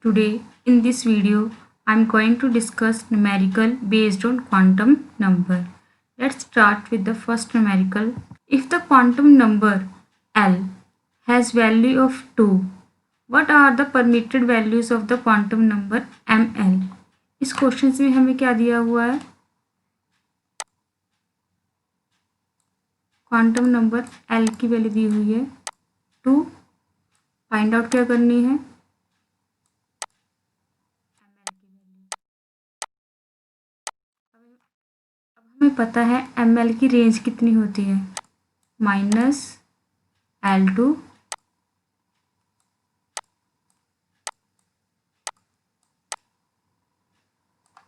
Today in this video I am going to discuss numerical based on quantum number. Let's start with the first numerical. If the quantum number L has value of 2, what are the permitted values of the quantum number ml? इस question में हमें क्या दिया हुआ है? Quantum number L की value दी हुई है 2। फाइंड आउट क्या करनी है? हमें पता है ml की रेंज कितनी होती है, -L2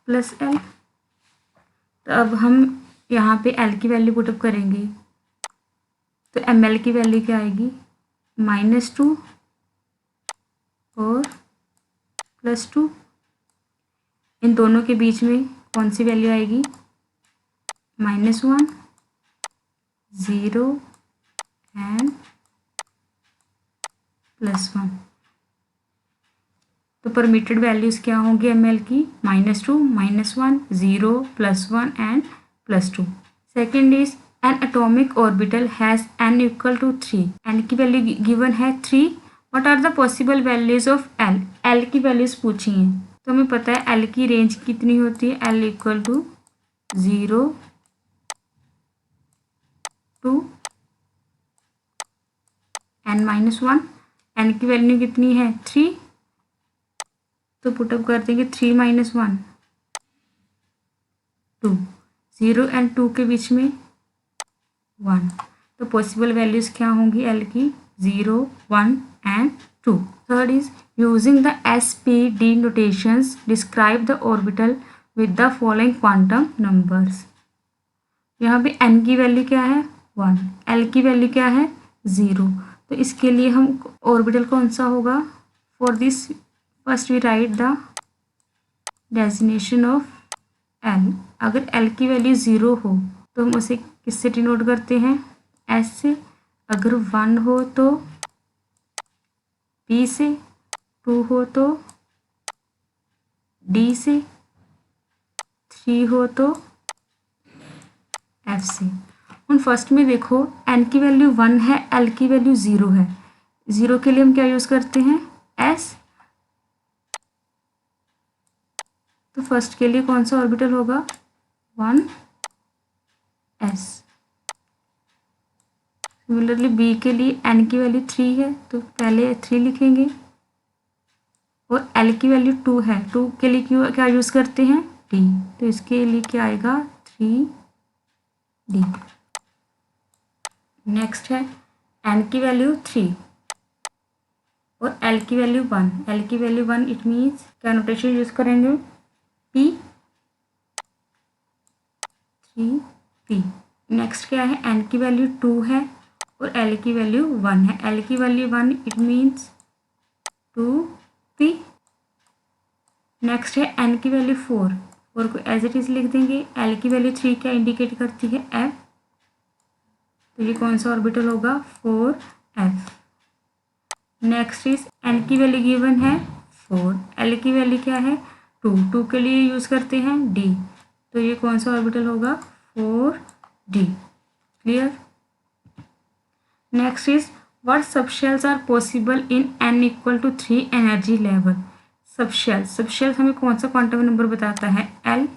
प्लस L। तो अब हम यहाँ पे L की वैल्यू पुटअप करेंगे तो ml की वैल्यू क्या आएगी, -2 और +2। इन दोनों के बीच में कौन सी वैल्यू आएगी, -1, 0 एंड +1। तो परमिटेड वैल्यूज़ क्या होंगी ml की, -2, -1, 0, +1 and +2। Second is an atomic orbital has n = 3। n की वैल्यू गिवन है 3। What are the possible values of l? l की वैल्यूज पूछी हैं तो हमें पता है l की रेंज कितनी होती है, l = 0 to n-1। n की वैल्यू कितनी है, 3। तो पुटअप कर देंगे 3 - 1 2, 0 एंड 2 के बीच में 1। तो पॉसिबल वैल्यूज क्या होंगी l की, 0, 1 and 2। Third is using the SPD notations describe the orbital with the following quantum numbers. यहाँ पे n की वैल्यू क्या है, 1, l की वैल्यू क्या है, 0। तो इसके लिए हम ऑर्बिटल कौन सा होगा, for this first we write the designation of l। अगर l की वैल्यू 0 हो तो हम उसे किससे डिनोट करते हैं, s से। अगर 1 हो तो p से, 2 हो तो d से, 3 हो तो f से। उन फर्स्ट में देखो n की वैल्यू 1 है, l की वैल्यू 0 है। 0 के लिए हम क्या यूज़ करते हैं, s। तो फर्स्ट के लिए कौन सा ऑर्बिटल होगा, 1s। सिमिलरली b के लिए n की वैल्यू 3 है तो पहले 3 लिखेंगे और l की वैल्यू 2 है, 2 के लिए क्यों क्या यूज़ करते हैं, d। तो इसके लिए क्या आएगा, 3d। नेक्स्ट है n की वैल्यू 3 और l की वैल्यू 1। l की वैल्यू 1 इट मीन्स क्या नोटेशन यूज़ करेंगे, p 3p। नेक्स्ट क्या है, n की वैल्यू 2 है और l की वैल्यू 1 है। l की value 1 it means 2p। Next है n की वैल्यू 4 को एज इट इज़ लिख देंगे। l की वैल्यू 3 क्या इंडिकेट करती है, f। तो ये कौन सा ऑर्बिटल होगा, 4f। नेक्स्ट इज n की वैल्यू गिवन है 4, l की वैल्यू क्या है, 2 के लिए यूज़ करते हैं d। तो ये कौन सा ऑर्बिटल होगा, 4d। Clear. Next is what subshells are possible in n = 3 energy level. Subshells हमें कौन सा क्वांटम नंबर बताता है, l।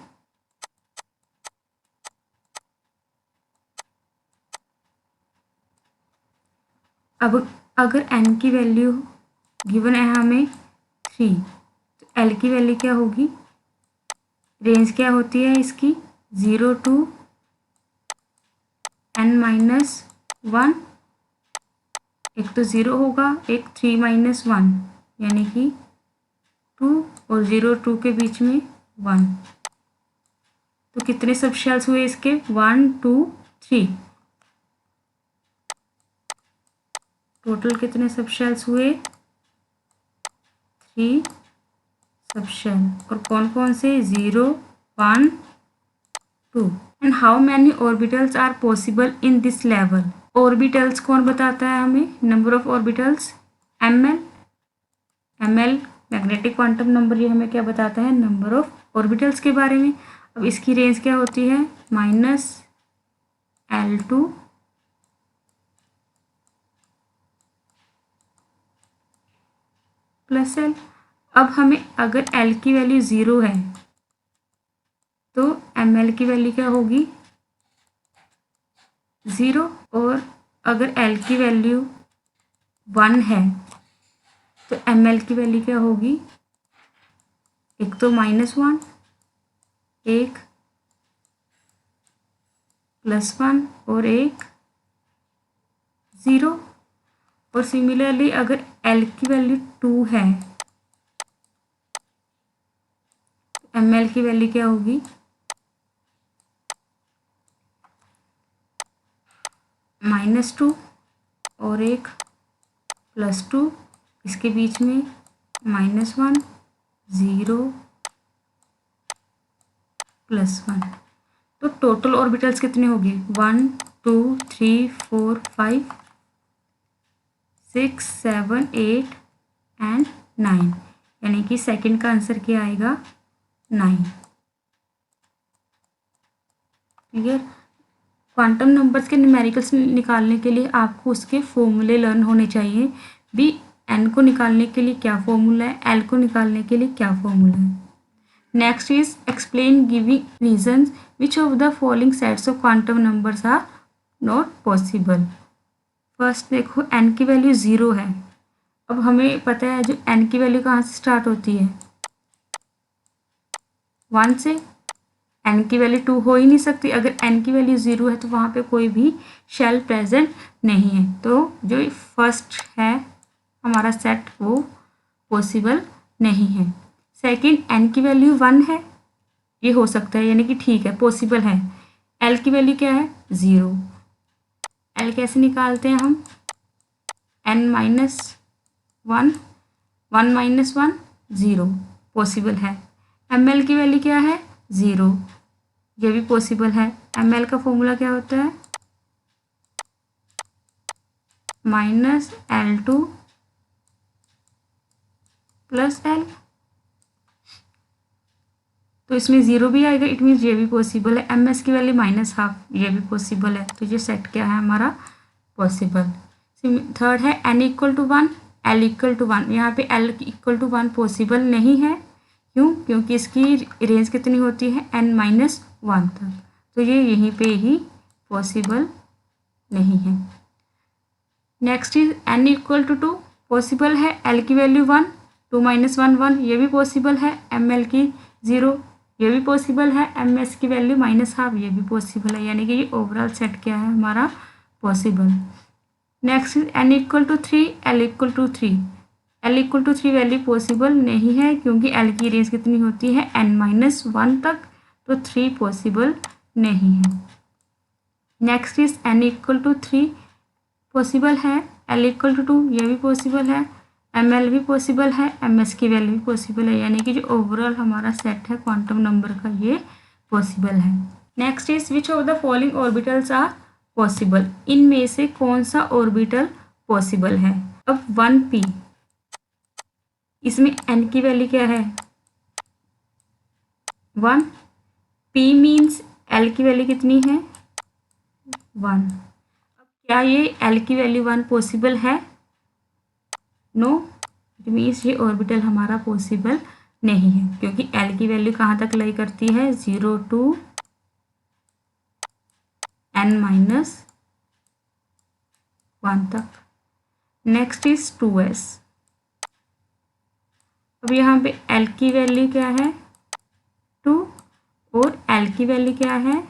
अब अगर n की वैल्यू गिवन है हमें 3 तो l की वैल्यू क्या होगी, रेंज क्या होती है इसकी, 0 to n-1। एक तो 0 होगा, एक 3 - 1 यानी कि 2 और 0 2 के बीच में 1। तो कितने सबशेल्स हुए इसके, 1 2 3। टोटल कितने सबशेल्स हुए, 3 सबशेल। और कौन कौन से, 0 1 2। And how many orbitals are possible in this level. Orbitals कौन बताता है हमें, number of orbitals ml magnetic quantum number ये हमें क्या बताता है, नंबर ऑफ ऑर्बिटल्स के बारे में। अब इसकी रेंज क्या होती है, -L2 + L। अब हमें अगर L की वैल्यू 0 है तो ml की वैल्यू क्या होगी, 0। और अगर L की वैल्यू 1 है तो ml की वैल्यू क्या होगी, एक तो -1, एक +1 और एक 0। और सिमिलरली अगर L की वैल्यू 2 है तो ml की वैल्यू क्या होगी, -2 और एक +2, इसके बीच में -1 0 +1। तो टोटल ऑर्बिटल्स कितने हो गए, 1 2 3 4 5 6 7 8 एंड 9, यानी कि सेकंड का आंसर क्या आएगा, 9। क्लियर। क्वांटम नंबर्स के न्यूमेरिकल्स निकालने के लिए आपको उसके फॉर्मूले लर्न होने चाहिए। भी एन को निकालने के लिए क्या फॉर्मूला है, एल को निकालने के लिए क्या फॉर्मूला है। Next is explain giving reasons which of the following sets of quantum numbers are not possible. First देखो एन की वैल्यू 0 है। अब हमें पता है जो एन की वैल्यू कहाँ से स्टार्ट होती है, 1 से। एन की वैल्यू 2 हो ही नहीं सकती। अगर एन की वैल्यू 0 है तो वहाँ पे कोई भी शेल प्रेजेंट नहीं है, तो जो फर्स्ट है हमारा सेट वो पॉसिबल नहीं है। सेकंड एन की वैल्यू 1 है, ये हो सकता है, यानी कि ठीक है, पॉसिबल है। एल की वैल्यू क्या है, 0। एल कैसे निकालते हैं हम, n - 1 1 - 1 0, पॉसिबल है। एम एल की वैल्यू क्या है, 0, ये भी पॉसिबल है। एम एल का फॉर्मूला क्या होता है, -L2 + L। तो इसमें 0 भी आएगा, इट मीन्स ये भी पॉसिबल है। एम एस की वैल्यू -½ ये भी पॉसिबल है। तो ये सेट क्या है हमारा, पॉसिबल। थर्ड है n = 1 L = 1। यहाँ पे L = 1 पॉसिबल नहीं है, क्यों, क्योंकि इसकी रेंज कितनी होती है, n - 1 तक, तो ये यहीं पे ही पॉसिबल नहीं है। नेक्स्ट इज n = 2 पॉसिबल है। L की वैल्यू 1, 2 - 1 1, ये भी पॉसिबल है। ml की 0, ये भी पॉसिबल है। ms की वैल्यू -½ ये भी पॉसिबल है, यानी कि ये ओवरऑल सेट क्या है हमारा, possible. Next is n = 3 L = 3। L = 3 value possible नहीं है, क्योंकि L की रेंज कितनी होती है, n - 1 तक, तो 3 पॉसिबल नहीं है। नेक्स्ट इज n = 3 पॉसिबल है। L = 2 ये भी पॉसिबल है। ml भी पॉसिबल है। ms की वैल्यू भी पॉसिबल है, यानी कि जो ओवरऑल हमारा सेट है क्वांटम नंबर का ये पॉसिबल है। Next is which of the following orbitals are possible. इनमें से कौन सा ऑर्बिटल पॉसिबल है। अब 1p, इसमें n की वैल्यू क्या है, 1। p मीन्स l की वैल्यू कितनी है, 1। अब क्या ये l की वैल्यू 1 पॉसिबल है, नो, इट मीन्स ये ऑर्बिटल हमारा पॉसिबल नहीं है, क्योंकि l की वैल्यू कहाँ तक लाई करती है, 0 to n - 1 तक। Next is 2s। अब यहाँ पे l की वैल्यू क्या है, 2, और l की वैल्यू क्या है,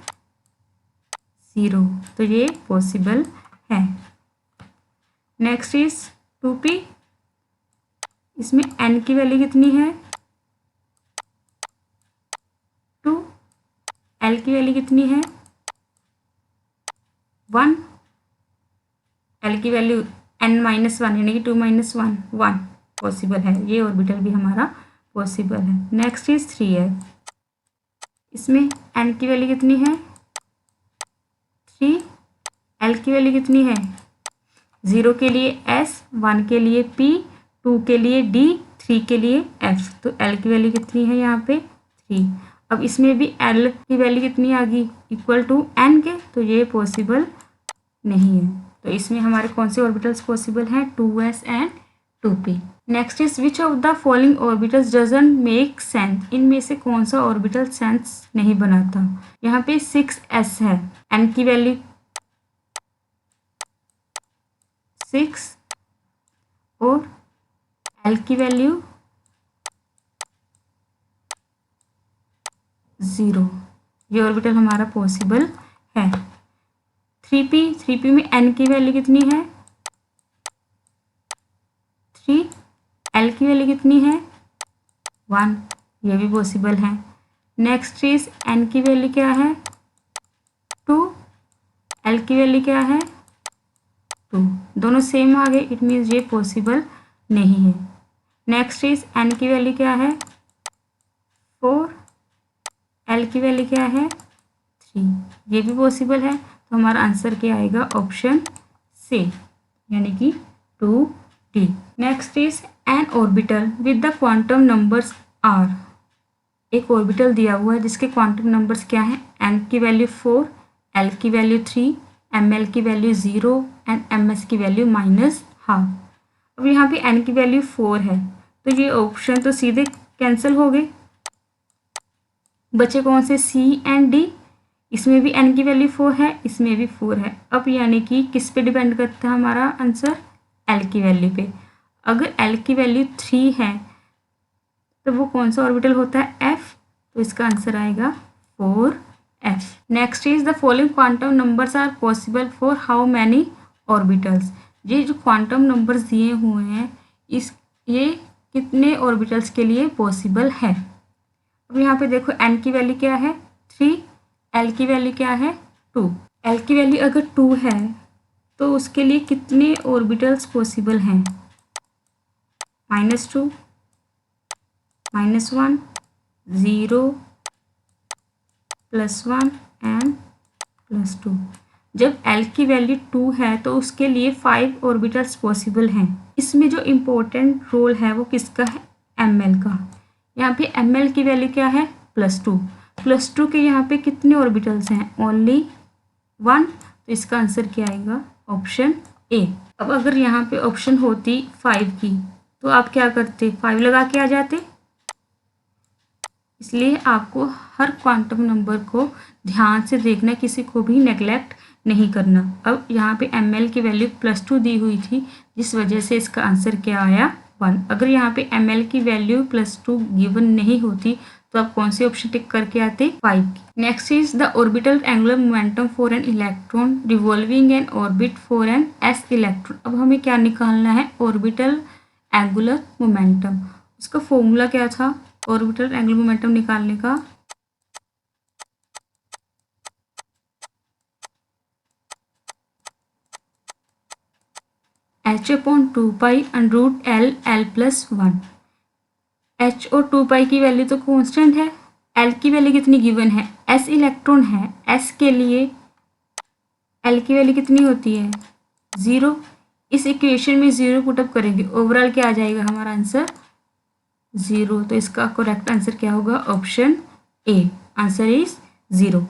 0, तो ये पॉसिबल है। नेक्स्ट इज 2p, इसमें n की वैल्यू कितनी है, 2, l की वैल्यू कितनी है, 1, l की वैल्यू n - 1 यानी कि 2 - 1 1 पॉसिबल है, ये ऑर्बिटल भी हमारा पॉसिबल है। नेक्स्ट इज 3s, इसमें n की वैल्यू कितनी है, 3, l की वैल्यू कितनी है, 0 के लिए s, 1 के लिए p, 2 के लिए d, 3 के लिए F, तो L की वैल्यू कितनी है यहाँ पे 3। अब इसमें भी L की वैल्यू कितनी आ गई इक्वल टू N के, तो ये पॉसिबल नहीं है। तो इसमें हमारे कौन से ऑर्बिटल्स पॉसिबल हैं 2s and 2p। Next is which of the following orbitals doesn't make sense, इनमें से कौन सा ऑर्बिटल सेंस नहीं बनाता। यहाँ पे 6s है, n की वैल्यू 6 और L की वैल्यू 0, ये ऑर्बिटल हमारा पॉसिबल है। 3p में n की वैल्यू कितनी है 3, L की वैल्यू कितनी है 1, ये भी पॉसिबल है। नेक्स्ट इज n की वैल्यू क्या है 2, L की वैल्यू क्या है 2, दोनों सेम आ गए, इट मीन्स ये पॉसिबल नहीं है। नेक्स्ट इज n की वैल्यू क्या है 4, L की वैल्यू क्या है 3, ये भी पॉसिबल है। तो हमारा आंसर क्या आएगा ऑप्शन सी, यानी कि 2D। Next is an orbital with the quantum numbers are, एक ऑर्बिटल दिया हुआ है जिसके क्वांटम नंबर्स क्या है n की वैल्यू 4, L की वैल्यू 3, ml की वैल्यू 0 एंड ms की वैल्यू -12। अब यहाँ पे n की वैल्यू 4 है, तो ये ऑप्शन तो सीधे कैंसिल हो गए, बचे कौन से C एंड D। इसमें भी n की वैल्यू 4 है, इसमें भी 4 है। अब यानी कि किस पे डिपेंड करता है हमारा आंसर L की वैल्यू पे। अगर L की वैल्यू 3 है तो वो कौन सा ऑर्बिटल होता है F, तो इसका आंसर आएगा 4F। Next is the following quantum numbers are possible for how many orbitals, ये जो क्वांटम नंबर्स दिए हुए हैं ये कितने ऑर्बिटल्स के लिए पॉसिबल है। अब यहाँ पे देखो n की वैल्यू क्या है 3, L की वैल्यू क्या है 2। L की वैल्यू अगर 2 है तो उसके लिए कितने ऑर्बिटल्स पॉसिबल हैं -2, -1, 0, +1 एंड +2। जब L की वैल्यू 2 है तो उसके लिए 5 ऑर्बिटल्स पॉसिबल हैं। इसमें जो इम्पोर्टेंट रोल है वो किसका है ml का। यहाँ पे ml की वैल्यू क्या है +2 के यहाँ पे कितने ऑर्बिटल्स हैं ओनली 1, तो इसका आंसर क्या आएगा ऑप्शन ए। अब अगर यहाँ पे ऑप्शन होती 5 की तो आप क्या करते 5 लगा के आ जाते, इसलिए आपको हर क्वांटम नंबर को ध्यान से देखना, किसी को भी नेग्लेक्ट नहीं करना। अब यहाँ पे ml की वैल्यू +2 दी हुई थी, जिस वजह से इसका आंसर क्या आया 1। अगर यहाँ पे ml की वैल्यू +2 गिवन नहीं होती तो आप कौन से ऑप्शन टिक करके आते 5। Next is the orbital angular momentum for an electron revolving in orbit for an s electron. अब हमें क्या निकालना है ऑर्बिटल एंगुलर मोमेंटम, उसका फॉर्मूला क्या था ऑर्बिटल एंगुलर मोमेंटम निकालने का, h/2π√L+1। h और 2π की वैल्यू तो कांस्टेंट है, L की वैल्यू कितनी गिवन है s इलेक्ट्रॉन है, s के लिए L की वैल्यू कितनी होती है 0। इस इक्वेशन में 0 पुटअप करेंगे, ओवरऑल क्या आ जाएगा हमारा आंसर 0। तो इसका करेक्ट आंसर क्या होगा ऑप्शन ए, आंसर इज 0।